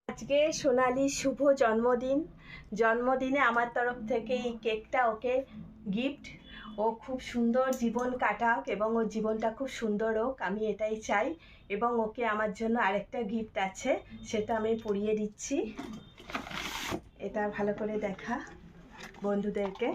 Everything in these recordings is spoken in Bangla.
আজকে সোনালির শুভ জন্মদিন। জন্মদিনে আমার তরফ থেকে এই কেকটা ওকে গিফট। ও খুব সুন্দর জীবন কাটাক এবং ওর জীবনটা খুব সুন্দর হোক, আমি এটাই চাই। এবং ওকে আমার জন্য আরেকটা গিফট আছে, সেটা আমি পরিয়ে দিচ্ছি। এটা ভালো করে দেখা বন্ধুদেরকে।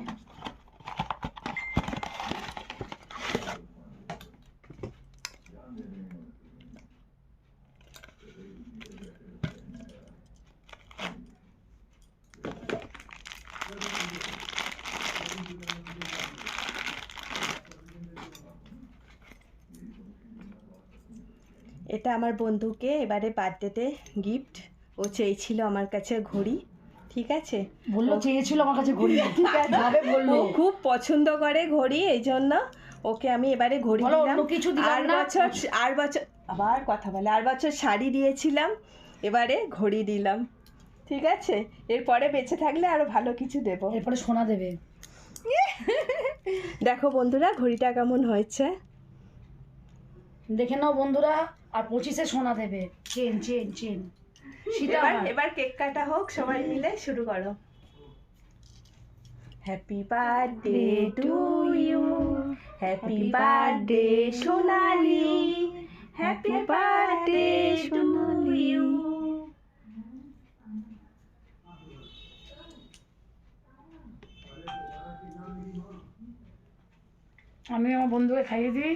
এটা আমার বন্ধুকে এবারে বার্থডেতে গিফট। ও চেয়েছিল আমার কাছে ঘড়ি, ঠিক আছে? বললো চেয়েছিল আমার কাছে ঘড়ি, ঠিক আছে, ভাবে বললো ও খুব পছন্দ করে ঘড়ি, এই জন্য ওকে আমি এবারে ঘড়ি বলো, দিলাম। অন্য কিছু দিলাম না। আর বছর আবার কথা বলে, আর বছর শাড়ি দিয়েছিলাম, এবারে ঘড়ি দিলাম, ঠিক আছে? এরপরে বেঁচে থাকলে আরো ভালো কিছু দেবো। এরপরে সোনা দেবে। দেখো বন্ধুরা ঘড়িটা কেমন হয়েছে, দেখে নাও বন্ধুরা। আর 25-এ সোনা দেবে, চেন চেন চেন। এবার কেক কাটা হোক, সবাই মিলে শুরু করো। Happy birthday to you, happy birthday Sonali, happy birthday to you. আমি আমার বন্ধুকে খাইয়ে দিই।